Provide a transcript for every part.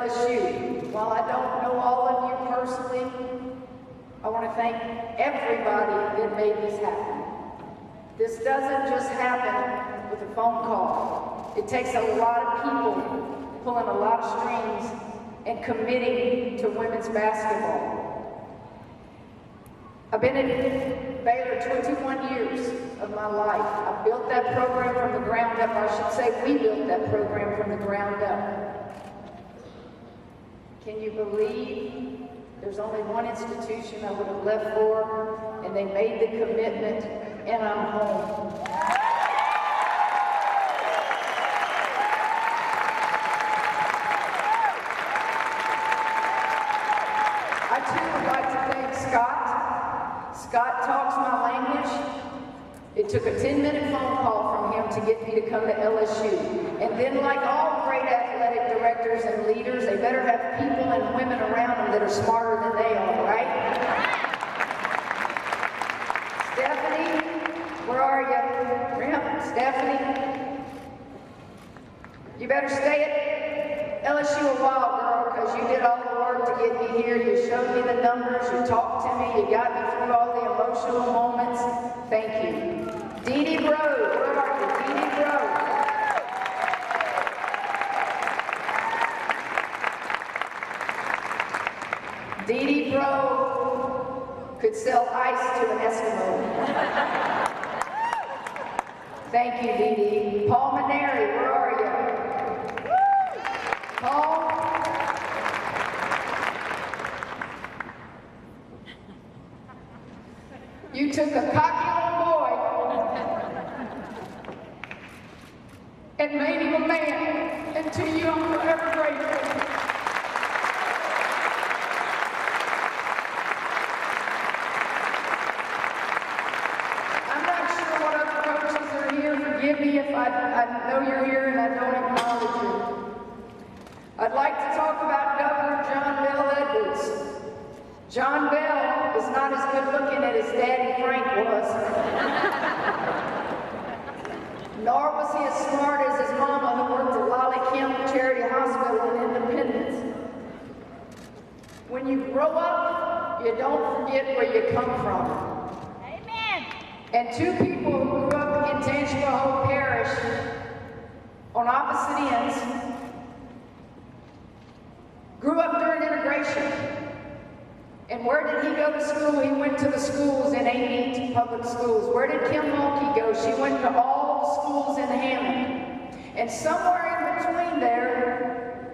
LSU. While I don't know all of you personally, I want to thank everybody that made this happen. This doesn't just happen with a phone call. It takes a lot of people pulling a lot of strings and committing to women's basketball. I've been at Baylor 21 years of my life. I built that program from the ground up. I should say we built that program from the ground up. Can you believe there's only one institution I would have left for, and they made the commitment, and I'm home. I too would like to thank Scott. Scott talks my language. It took a 10-minute phone call from him to get me to come to LSU. And then, like all great athletic directors and leaders, they better have people and women around them that are smarter than they are, right? Stephanie, where are you? Stephanie, you better stay at LSU a while, girl, because you did all the work to get me here. You showed me the numbers, you talked to me, you got me through all the emotional moments. Thank you. Dee Dee Bro, where are you? Dee Dee Bro. Dee Dee Bro could sell ice to an Eskimo. Thank you, Dee Dee. Paul Maneri, where are you? Paul? You took a cocky little boy and made him a man, and to you I'm forever grateful. I'm not sure what other coaches are here. Forgive me if I know you're here and I don't acknowledge you. I'd like to talk about Governor John Bell Edwards. John Bell is not as good looking as his daddy Frank was. Nor was he as smart as his mama, who worked at Lolly Kemp Charity Hospital in Independence. When you grow up, you don't forget where you come from. Amen. And two people who grew up in Tangipahoa Hope Parish on opposite ends grew up during integration. And where did he go to school? He went to the schools in 8 public schools. Where did Kim Mulkey go? She went to all the schools in Hammond. And somewhere in between there,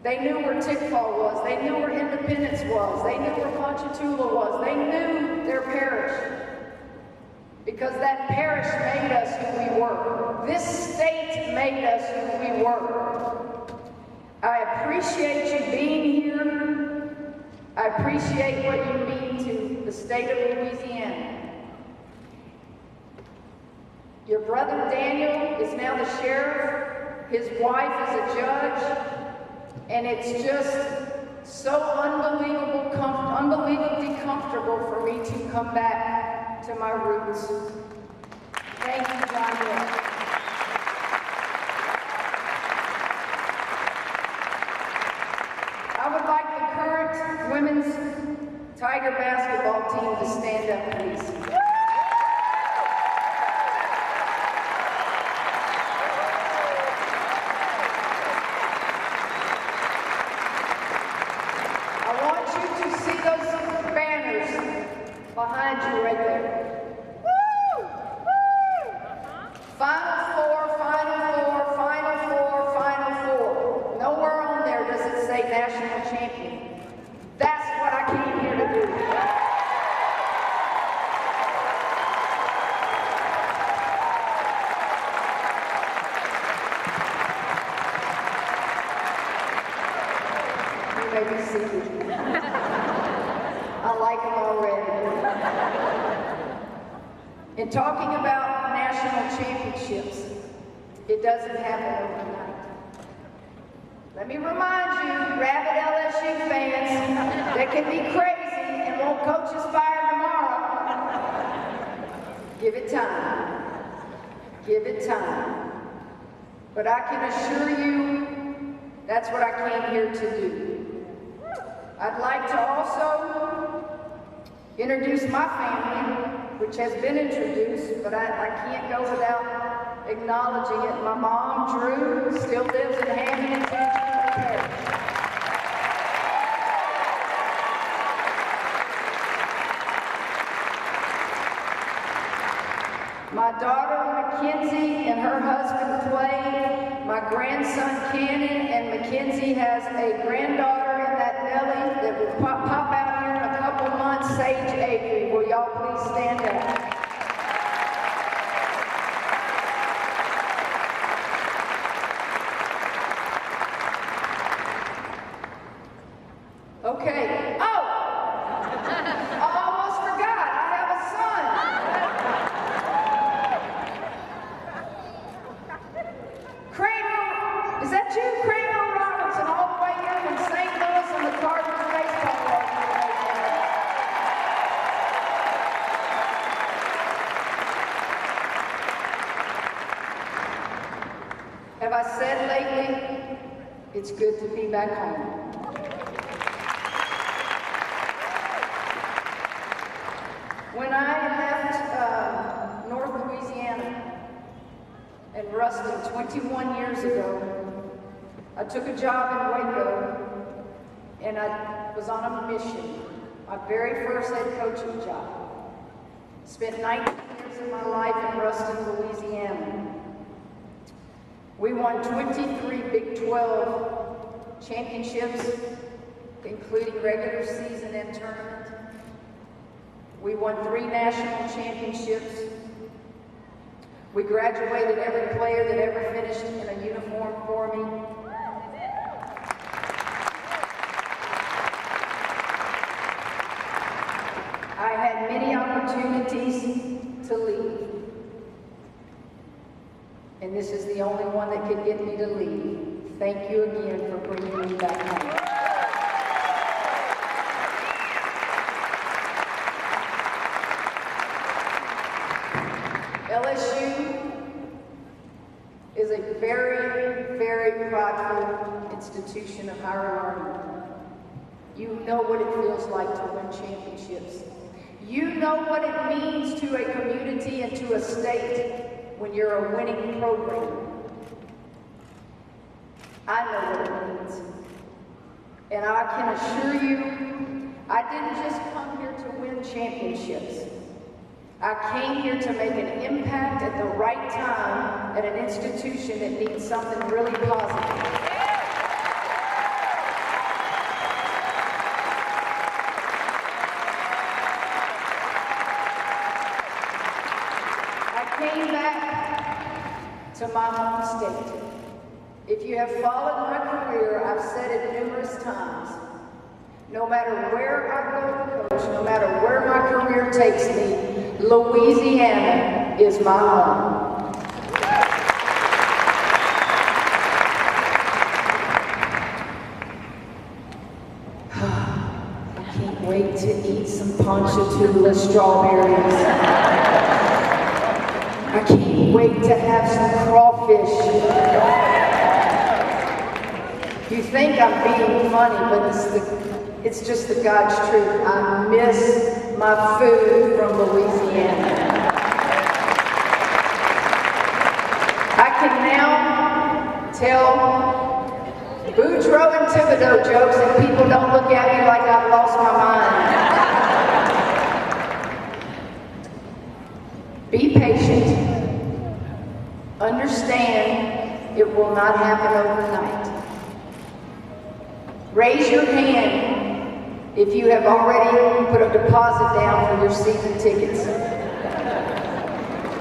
they knew where Tickfall was. They knew where Independence was. They knew where Ponchatoula was. They knew their parish. Because that parish made us who we were. This state made us who we were. I appreciate you being here. I appreciate what you mean to the state of Louisiana. Your brother Daniel is now the sheriff. His wife is a judge. And it's just so unbelievably comfortable for me to come back to my roots. Thank you, John Bell. I would like the current women's Tiger basketball team to stand up, please. I want you to see those banners behind you right there. Woo! Woo! Final four, final four, final four, final four. Nowhere on there does it say national champion. That's what I came here to do. You may be seated. I like them already. In talking about national championships, it doesn't happen overnight. Let me remind you, rabid LSU fans, that can be crazy and won't coach us fire tomorrow. Give it time. Give it time. But I can assure you That's what I came here to do. I'd like to also introduce my family, which has been introduced, but I can't go without acknowledging it. My mom, Drew, still lives in Hammond and Tangipahoa Parish. My daughter, Mackenzie, and her husband, Clay. My grandson, Cannon, and Mackenzie has a granddaughter in that belly that will pop out here in a couple months, Sage Avery. Will y'all please stand up? Okay. Oh! I almost forgot. I have a son. Kramer, is that you? Kramer Robinson, all the way here from St. Louis and the Cardinals baseball organization. Have I said lately, it's good to be back home. When I left North Louisiana and Ruston 21 years ago, I took a job in Waco and I was on a mission, my very first head coaching job. Spent 19 years of my life in Ruston, Louisiana. We won 23 Big 12 championships, including regular season and tournament. We won 3 national championships. We graduated every player that ever finished in a uniform for me. I had many opportunities to leave. And this is the only one that could get me to leave. Thank you again for bringing me back home. LSU is a very, very prideful institution of higher learning. You know what it feels like to win championships. You know what it means to a community and to a state when you're a winning program. I know what it means. And I can assure you, I didn't just come here to win championships. I came here to make an impact at the right time at an institution that needs something really positive. I came back to my home state. If you have followed my career, I've said it numerous times. No matter where I go to coach, no matter where my career takes me, Louisiana is my home. I can't wait to eat some Ponchatoula strawberries. I can't wait to have some crawfish. You think I'm being funny, but it's just the God's truth. I miss my food from Louisiana. I can now tell Boudreaux and Thibodeau jokes and people don't look at me like I've lost my mind. Be patient. Understand it will not happen overnight. Raise your hand if you have already put a deposit down for your season tickets.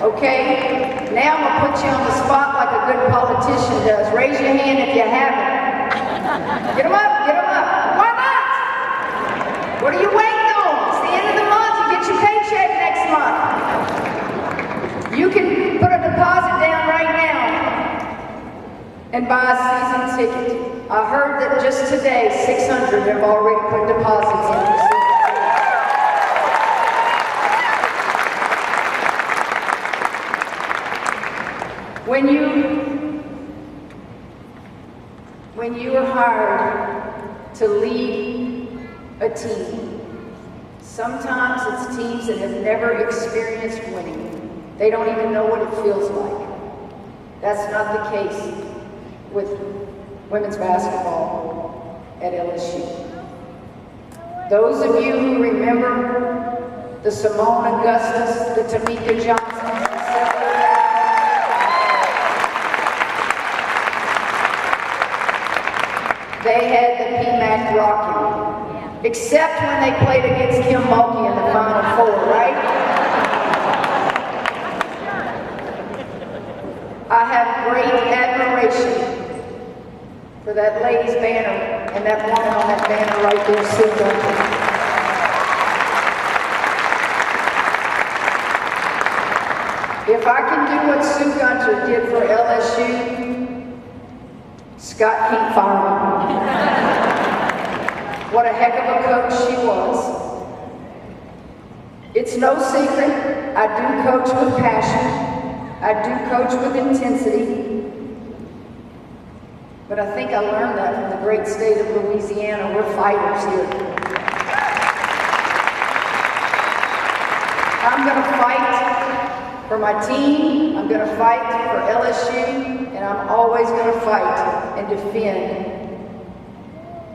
Okay? Now I'm going to put you on the spot like a good politician does. Raise your hand if you haven't. Get them up, get them up. Why not? What are you waiting on? It's the end of the month. You get your paycheck next month. You can put a deposit down right now and buy a season ticket. I heard that just today, 600 have already put deposits in. when you are hired to lead a team, sometimes it's teams that have never experienced winning. They don't even know what it feels like. That's not the case with women's basketball at LSU. Those of you who remember the Simone Augustus, the Tamika Johnsons, the Sylvia, they had the PMAC rocking, except when they played against Kim Mulkey in the Final Four, right? I have great admiration for that lady's banner and that woman on that banner right there, Sue Gunter. If I can do what Sue Gunter did for LSU, Scott can't fire me. What a heck of a coach she was. It's no secret, I do coach with passion. I do coach with intensity, but I think I learned that from the great state of Louisiana. We're fighters here. I'm going to fight for my team, I'm going to fight for LSU, and I'm always going to fight and defend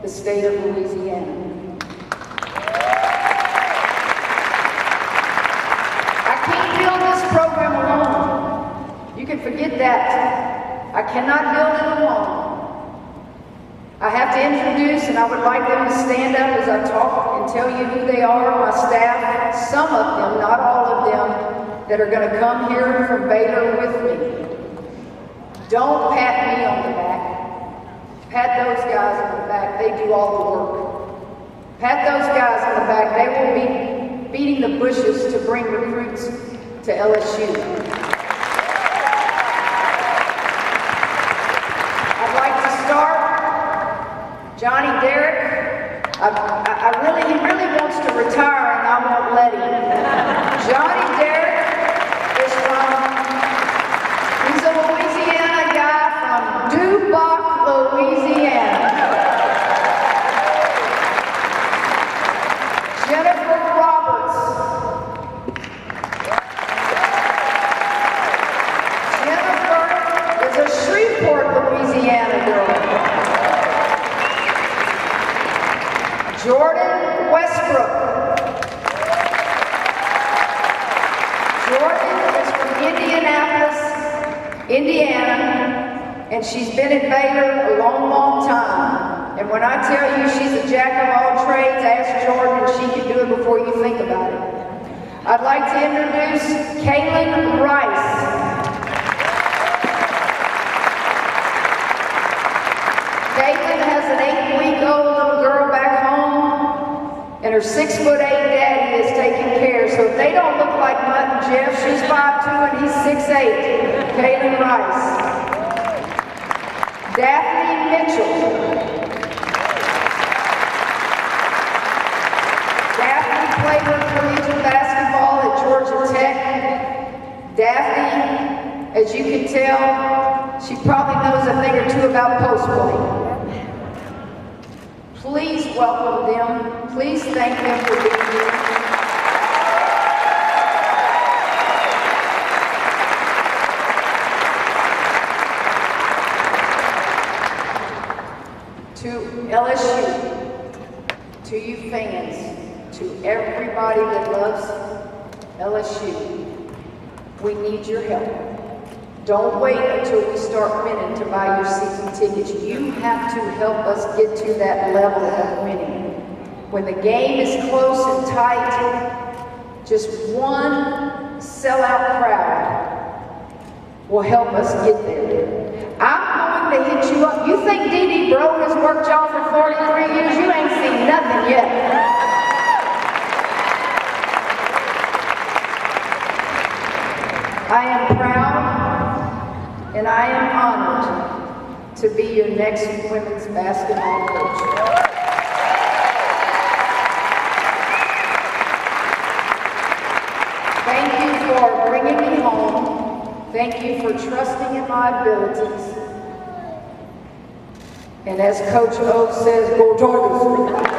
the state of Louisiana. I can't build this program alone. You can forget that. I cannot build it alone. I have to introduce, and I would like them to stand up as I talk and tell you who they are, my staff, some of them, not all of them, that are going to come here from Baylor with me. Don't pat me on the back. Pat those guys on the back. They do all the work. Pat those guys on the back. They will be beating the bushes to bring recruits to LSU. Johnny Derrick, he really wants to retire and I won't let him. Johnny Derrick is he's a Louisiana guy from Dubuque, Louisiana. Jennifer Roberts. Jennifer is a Shreveport, Louisiana girl. Jordan Westbrook. Jordan is from Indianapolis, Indiana, and she's been at Baylor a long, long time. And when I tell you she's a jack of all trades, ask Jordan and she can do it before you think about it. I'd like to introduce Kaylin Rice. Kaylin has an 8-week-old little girl back home, and her 6'8" daddy is taking care. So if they don't look like Mutt and Jeff, she's 5'2" and he's 6'8". Kaylin Rice. Daphne Mitchell. Daphne played her collegiate basketball at Georgia Tech. Daphne, as you can tell, she probably knows a thing or two about post play. Please welcome them. Please thank them for being here. To LSU, to you fans, to everybody that loves LSU, we need your help. Don't wait until we start winning to buy your season tickets. You have to help us get to that level of winning. When the game is close and tight, just one sellout crowd will help us get there. I'm going to hit you up. You think Dee Dee Bro has worked y'all for 43 years? You ain't seen nothing yet. I am proud and I am honored to be your next women's basketball coach. Thank you for bringing me home. Thank you for trusting in my abilities. And as Coach O says, go Tigers.